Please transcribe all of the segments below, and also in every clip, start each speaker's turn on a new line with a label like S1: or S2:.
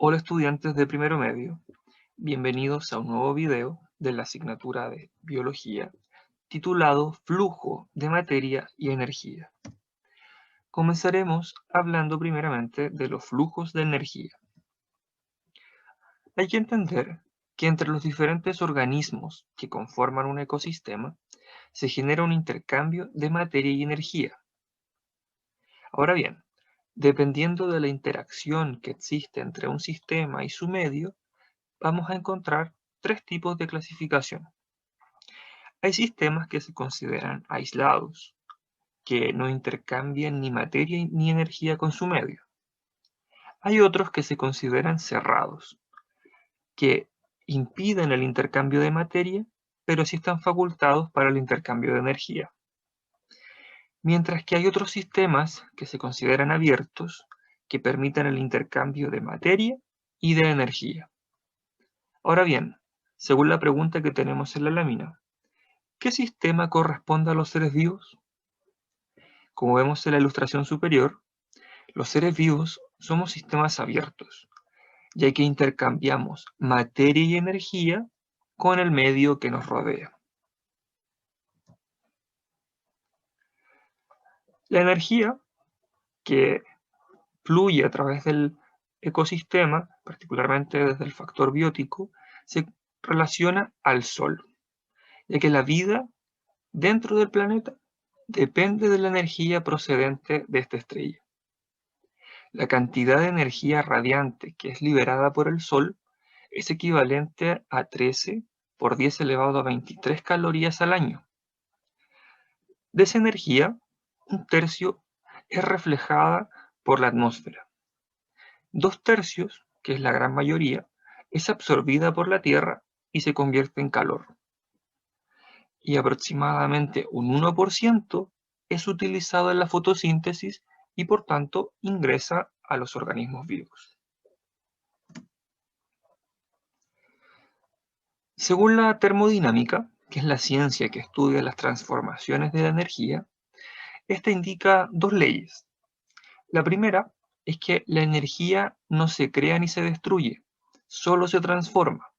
S1: Hola estudiantes de primero medio, bienvenidos a un nuevo video de la asignatura de Biología titulado Flujo de materia y energía. Comenzaremos hablando primeramente de los flujos de energía. Hay que entender que entre los diferentes organismos que conforman un ecosistema se genera un intercambio de materia y energía. Ahora bien, dependiendo de la interacción que existe entre un sistema y su medio, vamos a encontrar tres tipos de clasificación. Hay sistemas que se consideran aislados, que no intercambian ni materia ni energía con su medio. Hay otros que se consideran cerrados, que impiden el intercambio de materia, pero sí están facultados para el intercambio de energía. Mientras que hay otros sistemas que se consideran abiertos, que permiten el intercambio de materia y de energía. Ahora bien, según la pregunta que tenemos en la lámina, ¿qué sistema corresponde a los seres vivos? Como vemos en la ilustración superior, los seres vivos somos sistemas abiertos, ya que intercambiamos materia y energía con el medio que nos rodea. La energía que fluye a través del ecosistema, particularmente desde el factor biótico, se relaciona al Sol, ya que la vida dentro del planeta depende de la energía procedente de esta estrella. La cantidad de energía radiante que es liberada por el Sol es equivalente a 13 por 10 elevado a 23 calorías al año. De esa energía, un tercio es reflejada por la atmósfera. 2/3, que es la gran mayoría, es absorbida por la Tierra y se convierte en calor. Y aproximadamente un 1% es utilizado en la fotosíntesis y por tanto ingresa a los organismos vivos. Según la termodinámica, que es la ciencia que estudia las transformaciones de la energía, esta indica dos leyes. La primera es que la energía no se crea ni se destruye, solo se transforma.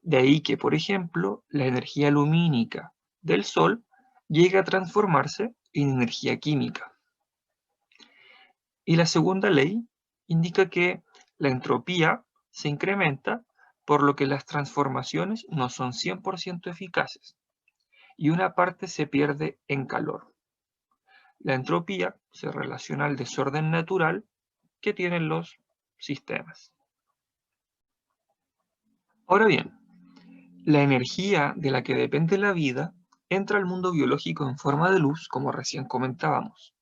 S1: De ahí que, por ejemplo, la energía lumínica del Sol llega a transformarse en energía química. Y la segunda ley indica que la entropía se incrementa, por lo que las transformaciones no son 100% eficaces y una parte se pierde en calor. La entropía se relaciona al desorden natural que tienen los sistemas. Ahora bien, la energía de la que depende la vida entra al mundo biológico en forma de luz, como recién comentábamos,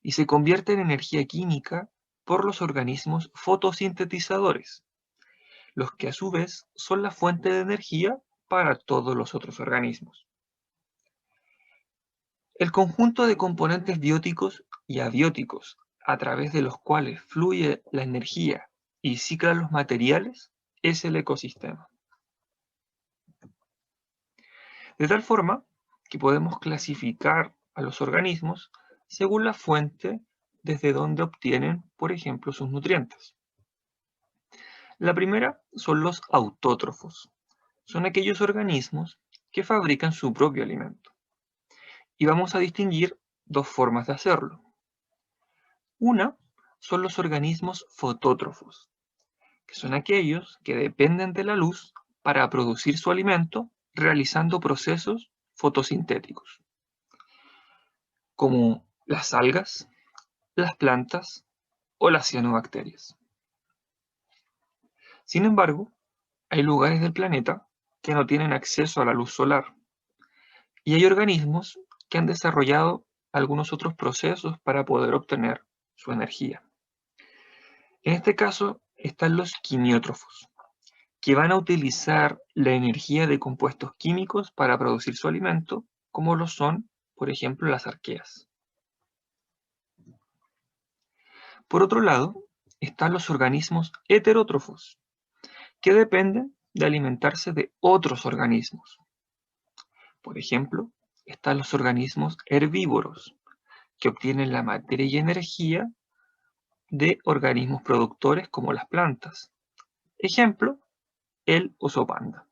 S1: y se convierte en energía química por los organismos fotosintetizadores, los que a su vez son la fuente de energía para todos los otros organismos. El conjunto de componentes bióticos y abióticos a través de los cuales fluye la energía y ciclan los materiales es el ecosistema. De tal forma que podemos clasificar a los organismos según la fuente desde donde obtienen, por ejemplo, sus nutrientes. La primera son los autótrofos. Son aquellos organismos que fabrican su propio alimento. Y vamos a distinguir dos formas de hacerlo. Una son los organismos fotótrofos, que son aquellos que dependen de la luz para producir su alimento realizando procesos fotosintéticos, como las algas, las plantas o las cianobacterias. Sin embargo, hay lugares del planeta que no tienen acceso a la luz solar y hay organismos que han desarrollado algunos otros procesos para poder obtener su energía. En este caso están los quimiótrofos, que van a utilizar la energía de compuestos químicos para producir su alimento, como lo son, por ejemplo, las arqueas. Por otro lado, están los organismos heterótrofos, que dependen de alimentarse de otros organismos. Por ejemplo, están los organismos herbívoros, que obtienen la materia y energía de organismos productores como las plantas. Ejemplo, el oso panda.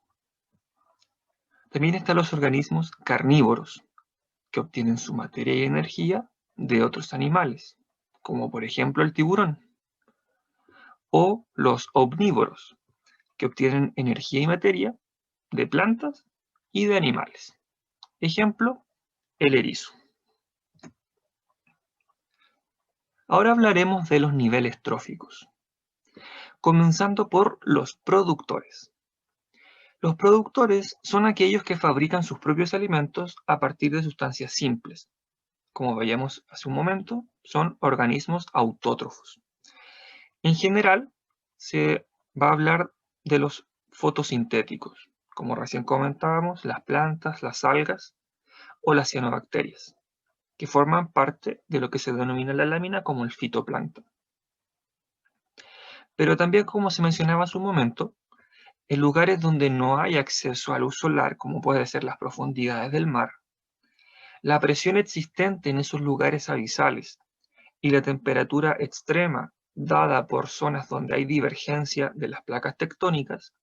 S1: También están los organismos carnívoros, que obtienen su materia y energía de otros animales, como por ejemplo el tiburón. O los omnívoros, que obtienen energía y materia de plantas y de animales. Ejemplo, el erizo. Ahora hablaremos de los niveles tróficos, comenzando por los productores. Los productores son aquellos que fabrican sus propios alimentos a partir de sustancias simples. Como veíamos hace un momento, son organismos autótrofos. En general, se va a hablar de los fotosintéticos, como recién comentábamos, las plantas, las algas o las cianobacterias, que forman parte de lo que se denomina la lámina como el fitoplancton. Pero también, como se mencionaba hace un momento, en lugares donde no hay acceso a luz solar, como puede ser las profundidades del mar, la presión existente en esos lugares abisales y la temperatura extrema dada por zonas donde hay divergencia de las placas tectónicas,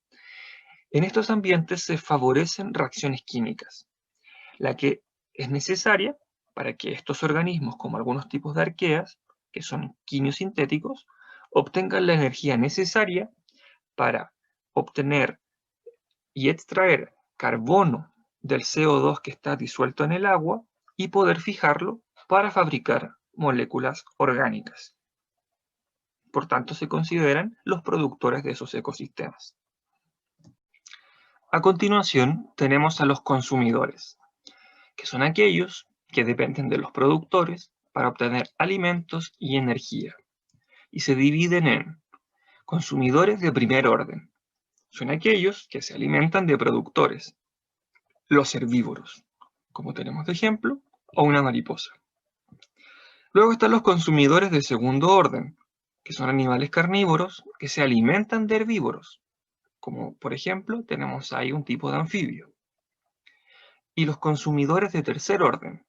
S1: en estos ambientes se favorecen reacciones químicas, la que es necesaria para que estos organismos, como algunos tipos de arqueas, que son quimiosintéticos, obtengan la energía necesaria para obtener y extraer carbono del CO2 que está disuelto en el agua y poder fijarlo para fabricar moléculas orgánicas. Por tanto, se consideran los productores de esos ecosistemas. A continuación, tenemos a los consumidores, que son aquellos que dependen de los productores para obtener alimentos y energía, y se dividen en consumidores de primer orden. Son aquellos que se alimentan de productores, los herbívoros, como tenemos de ejemplo, o una mariposa. Luego están los consumidores de segundo orden, que son animales carnívoros que se alimentan de herbívoros, como por ejemplo tenemos ahí un tipo de anfibio. Y los consumidores de tercer orden,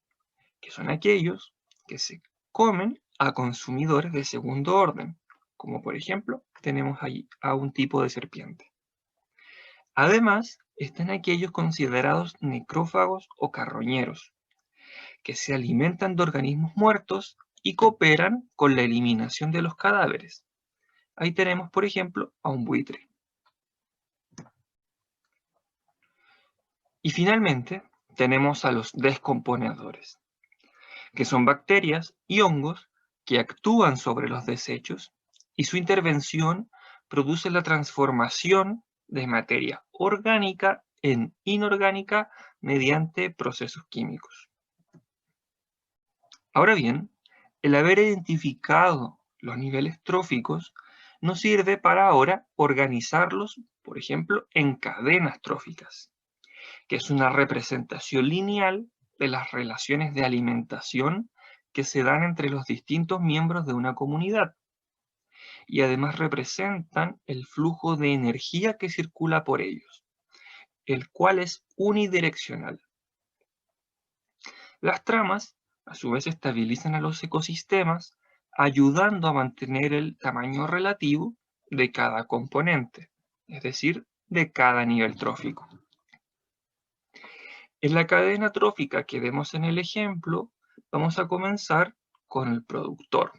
S1: que son aquellos que se comen a consumidores de segundo orden, como por ejemplo tenemos ahí a un tipo de serpiente. Además, están aquellos considerados necrófagos o carroñeros, que se alimentan de organismos muertos y cooperan con la eliminación de los cadáveres. Ahí tenemos, por ejemplo, a un buitre. Y finalmente, tenemos a los descomponedores, que son bacterias y hongos que actúan sobre los desechos y su intervención produce la transformación de materia orgánica en inorgánica mediante procesos químicos. Ahora bien, el haber identificado los niveles tróficos nos sirve para ahora organizarlos, por ejemplo, en cadenas tróficas, que es una representación lineal de las relaciones de alimentación que se dan entre los distintos miembros de una comunidad y además representan el flujo de energía que circula por ellos, el cual es unidireccional. Las tramas, a su vez, estabilizan a los ecosistemas, ayudando a mantener el tamaño relativo de cada componente, es decir, de cada nivel trófico. En la cadena trófica que vemos en el ejemplo, vamos a comenzar con el productor,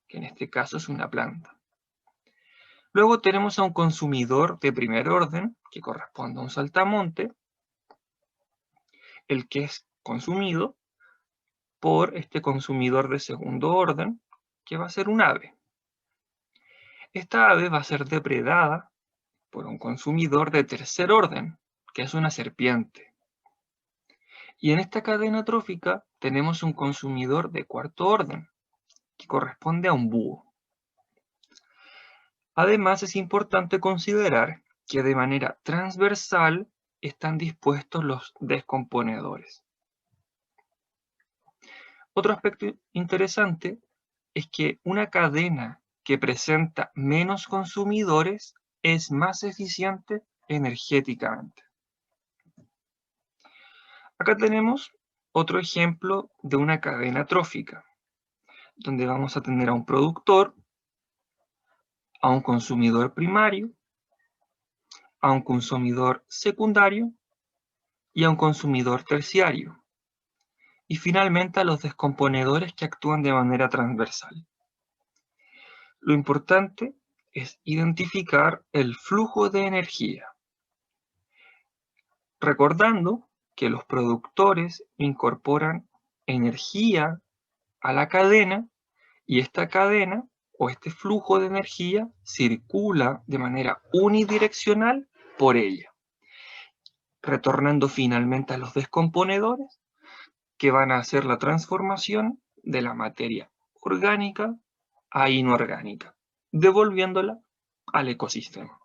S1: que en este caso es una planta. Luego tenemos a un consumidor de primer orden, que corresponde a un saltamonte, el que es consumido por este consumidor de segundo orden, que va a ser un ave. Esta ave va a ser depredada por un consumidor de tercer orden, que es una serpiente. Y en esta cadena trófica tenemos un consumidor de cuarto orden, que corresponde a un búho. Además, es importante considerar que de manera transversal están dispuestos los descomponedores. Otro aspecto interesante es que una cadena que presenta menos consumidores es más eficiente energéticamente. Acá tenemos otro ejemplo de una cadena trófica, donde vamos a tener a un productor a un consumidor primario, a un consumidor secundario y a un consumidor terciario. Y finalmente a los descomponedores que actúan de manera transversal. Lo importante es identificar el flujo de energía, recordando que los productores incorporan energía a la cadena y esta cadena o este flujo de energía circula de manera unidireccional por ella, retornando finalmente a los descomponedores que van a hacer la transformación de la materia orgánica a inorgánica, devolviéndola al ecosistema.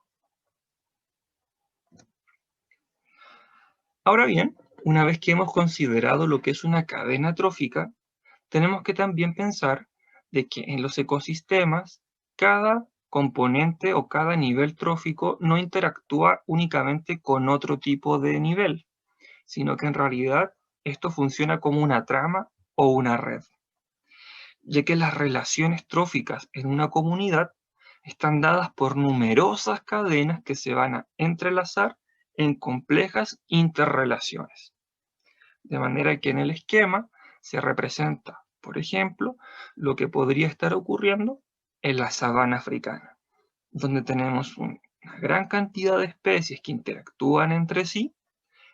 S1: Ahora bien, una vez que hemos considerado lo que es una cadena trófica, tenemos que también pensar de que en los ecosistemas cada componente o cada nivel trófico no interactúa únicamente con otro tipo de nivel, sino que en realidad esto funciona como una trama o una red, ya que las relaciones tróficas en una comunidad están dadas por numerosas cadenas que se van a entrelazar en complejas interrelaciones. De manera que en el esquema se representa, por ejemplo, lo que podría estar ocurriendo en la sabana africana, donde tenemos una gran cantidad de especies que interactúan entre sí,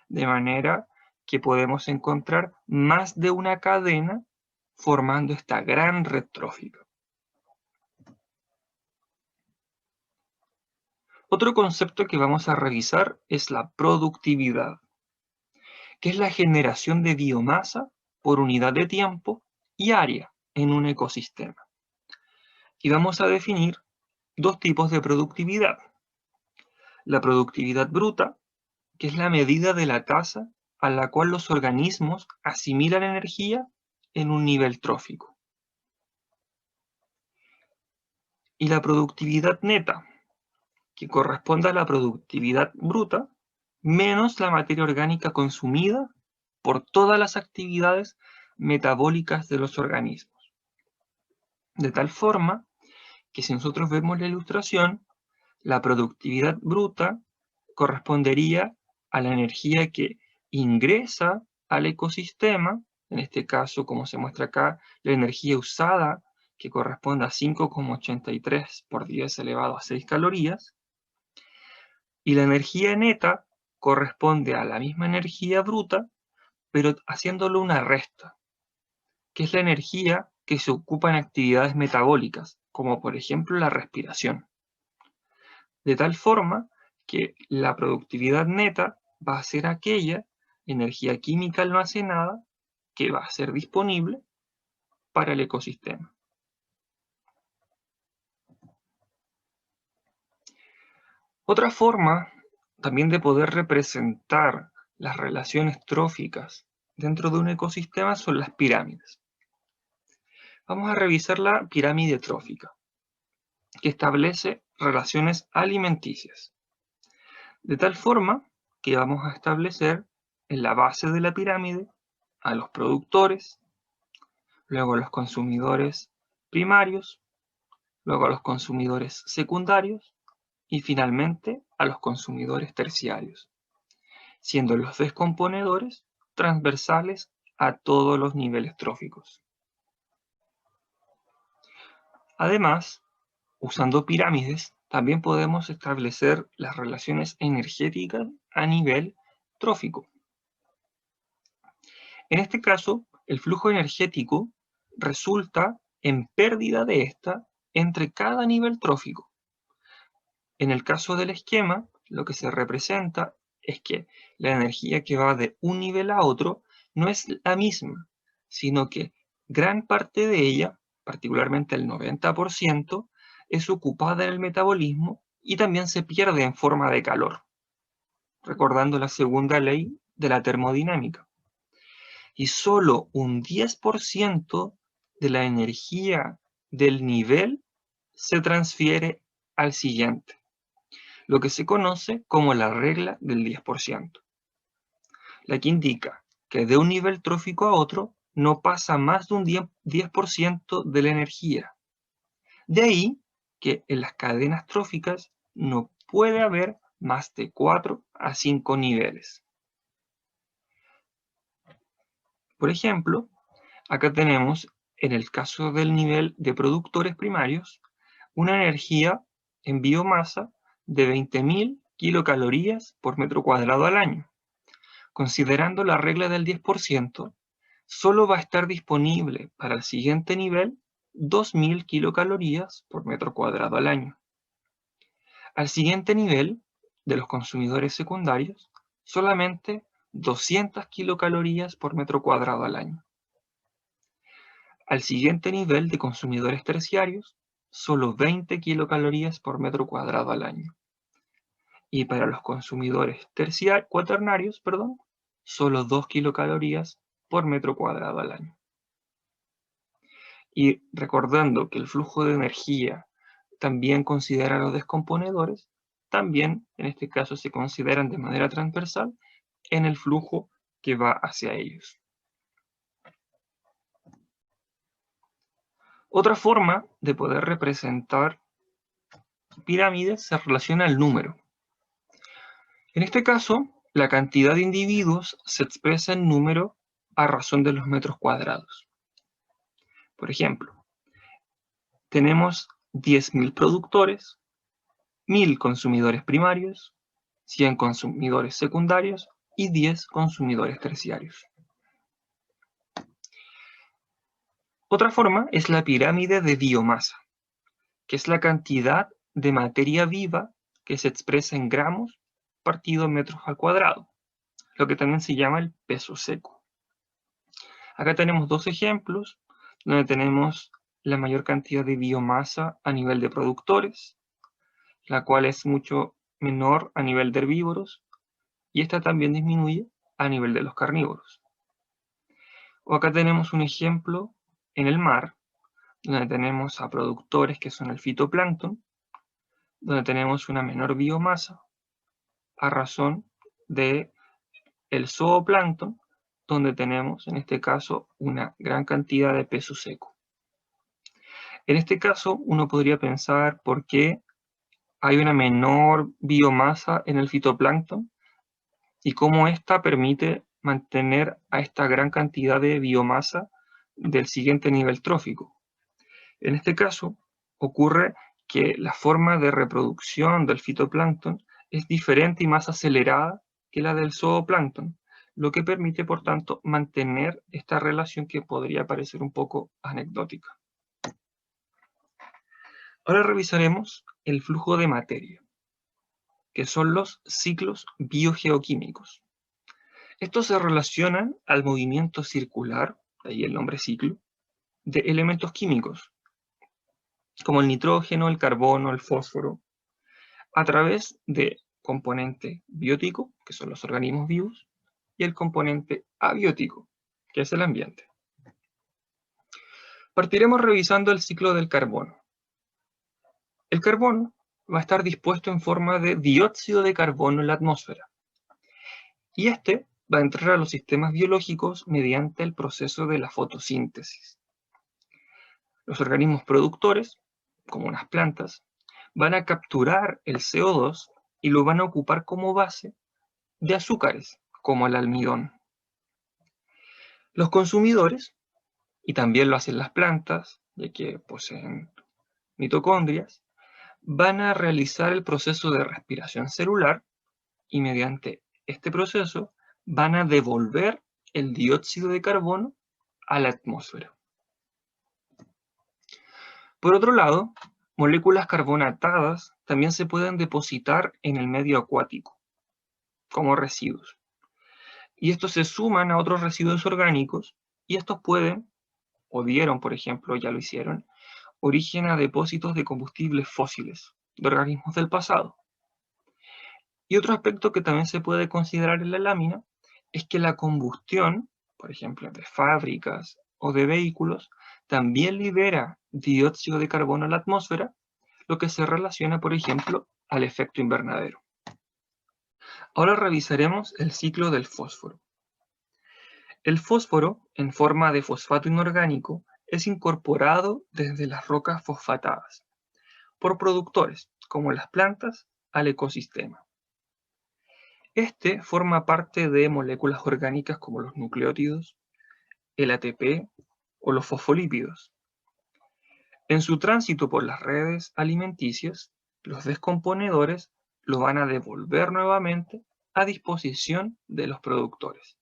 S1: de manera que podemos encontrar más de una cadena formando esta gran red trófica. Otro concepto que vamos a revisar es la productividad, que es la generación de biomasa por unidad de tiempo y área en un ecosistema. Y vamos a definir dos tipos de productividad. La productividad bruta, que es la medida de la tasa a la cual los organismos asimilan energía en un nivel trófico. Y la productividad neta, que corresponde a la productividad bruta menos la materia orgánica consumida por todas las actividades metabólicas de los organismos. De tal forma que si nosotros vemos la ilustración, la productividad bruta correspondería a la energía que ingresa al ecosistema, en este caso, como se muestra acá, la energía usada, que corresponde a 5,83 por 10 elevado a 6 calorías, y la energía neta corresponde a la misma energía bruta, pero haciéndolo una resta, que es la energía que se ocupa en actividades metabólicas, como por ejemplo la respiración. De tal forma que la productividad neta va a ser aquella energía química almacenada que va a ser disponible para el ecosistema. Otra forma también de poder representar las relaciones tróficas dentro de un ecosistema son las pirámides. Vamos a revisar la pirámide trófica, que establece relaciones alimenticias. De tal forma que vamos a establecer en la base de la pirámide a los productores, luego a los consumidores primarios, luego a los consumidores secundarios y finalmente a los consumidores terciarios, siendo los descomponedores transversales a todos los niveles tróficos. Además, usando pirámides, también podemos establecer las relaciones energéticas a nivel trófico. En este caso, el flujo energético resulta en pérdida de esta entre cada nivel trófico. En el caso del esquema, lo que se representa es que la energía que va de un nivel a otro no es la misma, sino que gran parte de ella, particularmente el 90%, es ocupada en el metabolismo y también se pierde en forma de calor, recordando la segunda ley de la termodinámica. Y solo un 10% de la energía del nivel se transfiere al siguiente, lo que se conoce como la regla del 10%, la que indica que de un nivel trófico a otro no pasa más de un 10% de la energía. De ahí que en las cadenas tróficas no puede haber más de 4 a 5 niveles. Por ejemplo, acá tenemos, en el caso del nivel de productores primarios, una energía en biomasa de 20.000 kilocalorías por metro cuadrado al año. Considerando la regla del 10%, solo va a estar disponible para el siguiente nivel 2.000 kilocalorías por metro cuadrado al año. Al siguiente nivel de los consumidores secundarios, solamente 200 kilocalorías por metro cuadrado al año. Al siguiente nivel de consumidores terciarios, solo 20 kilocalorías por metro cuadrado al año. Y para los consumidores cuaternarios, solo 2 kilocalorías por metro cuadrado al año. Y recordando que el flujo de energía también considera a los descomponedores, también en este caso se consideran de manera transversal en el flujo que va hacia ellos. Otra forma de poder representar pirámides se relaciona al número. En este caso, la cantidad de individuos se expresa en número a razón de los metros cuadrados. Por ejemplo, tenemos 10.000 productores, 1.000 consumidores primarios, 100 consumidores secundarios y 10 consumidores terciarios. Otra forma es la pirámide de biomasa, que es la cantidad de materia viva que se expresa en gramos partido en metros al cuadrado, lo que también se llama el peso seco. Acá tenemos dos ejemplos, donde tenemos la mayor cantidad de biomasa a nivel de productores, la cual es mucho menor a nivel de herbívoros, y esta también disminuye a nivel de los carnívoros. O acá tenemos un ejemplo en el mar, donde tenemos a productores que son el fitoplancton, donde tenemos una menor biomasa a razón de el zooplancton, donde tenemos en este caso una gran cantidad de peso seco. En este caso uno podría pensar por qué hay una menor biomasa en el fitoplancton y cómo ésta permite mantener a esta gran cantidad de biomasa del siguiente nivel trófico. En este caso ocurre que la forma de reproducción del fitoplancton es diferente y más acelerada que la del zooplancton, lo que permite, por tanto, mantener esta relación que podría parecer un poco anecdótica. Ahora revisaremos el flujo de materia, que son los ciclos biogeoquímicos. Estos se relacionan al movimiento circular, de ahí el nombre ciclo, de elementos químicos, como el nitrógeno, el carbono, el fósforo, a través de componente biótico, que son los organismos vivos, y el componente abiótico, que es el ambiente. Partiremos revisando el ciclo del carbono. El carbono va a estar dispuesto en forma de dióxido de carbono en la atmósfera, y este va a entrar a los sistemas biológicos mediante el proceso de la fotosíntesis. Los organismos productores, como unas plantas, van a capturar el CO2 y lo van a ocupar como base de azúcares, como el almidón. Los consumidores, y también lo hacen las plantas, ya que poseen mitocondrias, van a realizar el proceso de respiración celular y mediante este proceso van a devolver el dióxido de carbono a la atmósfera. Por otro lado, moléculas carbonatadas también se pueden depositar en el medio acuático como residuos. Y estos se suman a otros residuos orgánicos y estos pueden, o dieron, por ejemplo, ya lo hicieron, origen a depósitos de combustibles fósiles de organismos del pasado. Y otro aspecto que también se puede considerar en la lámina es que la combustión, por ejemplo, de fábricas o de vehículos, también libera dióxido de carbono a la atmósfera, lo que se relaciona, por ejemplo, al efecto invernadero. Ahora revisaremos el ciclo del fósforo. El fósforo, en forma de fosfato inorgánico, es incorporado desde las rocas fosfatadas. por productores, como las plantas, al ecosistema. Este forma parte de moléculas orgánicas como los nucleótidos, el ATP o los fosfolípidos. En su tránsito por las redes alimenticias, los descomponedores lo van a devolver nuevamente a disposición de los productores,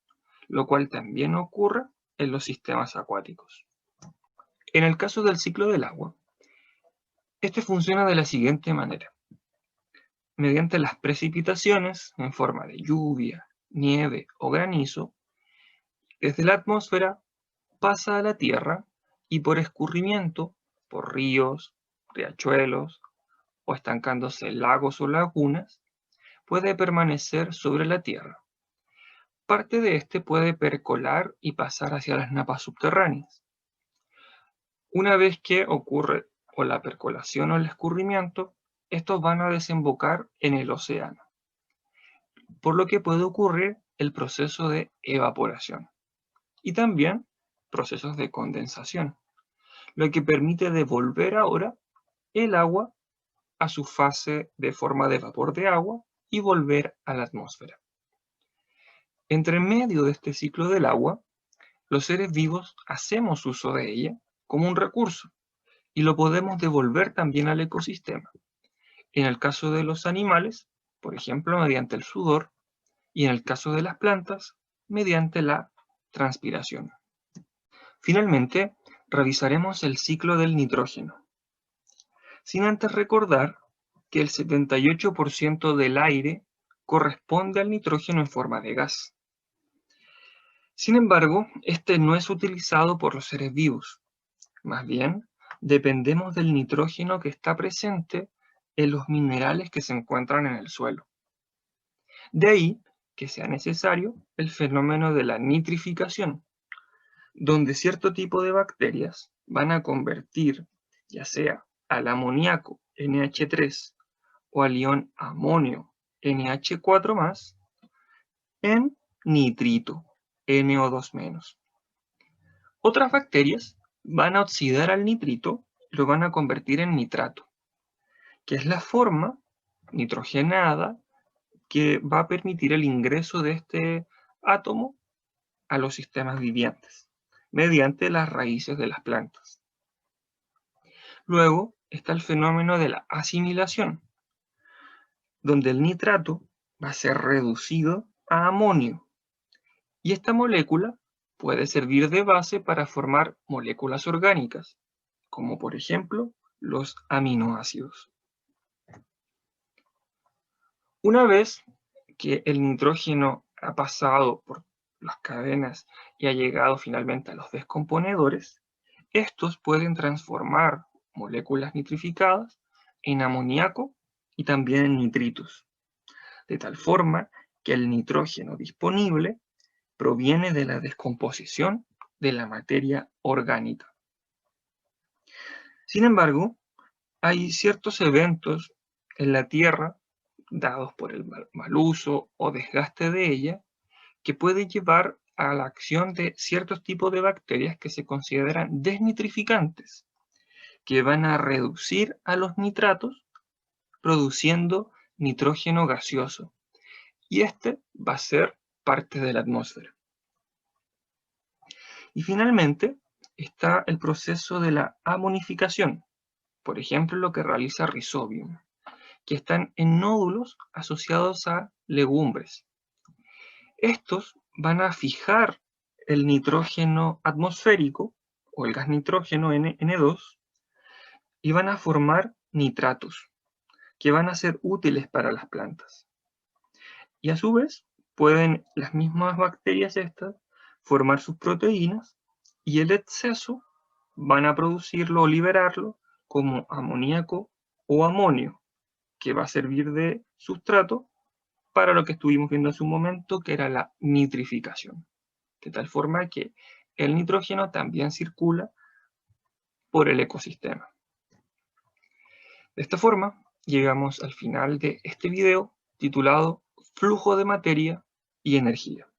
S1: lo cual también ocurre en los sistemas acuáticos. En el caso del ciclo del agua, este funciona de la siguiente manera. Mediante las precipitaciones en forma de lluvia, nieve o granizo, desde la atmósfera pasa a la Tierra y por escurrimiento, por ríos, riachuelos o estancándose en lagos o lagunas, puede permanecer sobre la Tierra. Parte de este puede percolar y pasar hacia las napas subterráneas. Una vez que ocurre o la percolación o el escurrimiento, estos van a desembocar en el océano, por lo que puede ocurrir el proceso de evaporación y también procesos de condensación, lo que permite devolver ahora el agua a su fase de forma de vapor de agua y volver a la atmósfera. Entre medio de este ciclo del agua, los seres vivos hacemos uso de ella como un recurso y lo podemos devolver también al ecosistema. En el caso de los animales, por ejemplo, mediante el sudor, y en el caso de las plantas, mediante la transpiración. Finalmente, revisaremos el ciclo del nitrógeno, sin antes recordar que el 78% del aire corresponde al nitrógeno en forma de gas. Sin embargo, este no es utilizado por los seres vivos. Más bien, dependemos del nitrógeno que está presente en los minerales que se encuentran en el suelo. De ahí que sea necesario el fenómeno de la nitrificación, donde cierto tipo de bacterias van a convertir, ya sea al amoníaco NH3 o al ion amonio NH4+, en nitrito NO2-. Otras bacterias van a oxidar al nitrito y lo van a convertir en nitrato, que es la forma nitrogenada que va a permitir el ingreso de este átomo a los sistemas vivientes, mediante las raíces de las plantas. Luego está el fenómeno de la asimilación, donde el nitrato va a ser reducido a amonio, y esta molécula puede servir de base para formar moléculas orgánicas, como por ejemplo los aminoácidos. Una vez que el nitrógeno ha pasado por las cadenas y ha llegado finalmente a los descomponedores, estos pueden transformar moléculas nitrificadas en amoníaco y también en nitritos, de tal forma que el nitrógeno disponible proviene de la descomposición de la materia orgánica. Sin embargo, hay ciertos eventos en la Tierra, dados por el mal uso o desgaste de ella, que pueden llevar a la acción de ciertos tipos de bacterias que se consideran desnitrificantes, que van a reducir a los nitratos produciendo nitrógeno gaseoso, y este va a ser parte de la atmósfera. Y finalmente está el proceso de la amonificación, por ejemplo lo que realiza Rhizobium, que están en nódulos asociados a legumbres. Estos van a fijar el nitrógeno atmosférico o el gas nitrógeno N2 y van a formar nitratos que van a ser útiles para las plantas. Y a su vez pueden las mismas bacterias estas formar sus proteínas y el exceso van a producirlo o liberarlo como amoníaco o amonio, que va a servir de sustrato para lo que estuvimos viendo hace un momento, que era la nitrificación. De tal forma que el nitrógeno también circula por el ecosistema. De esta forma, llegamos al final de este video titulado Flujo de materia y energía.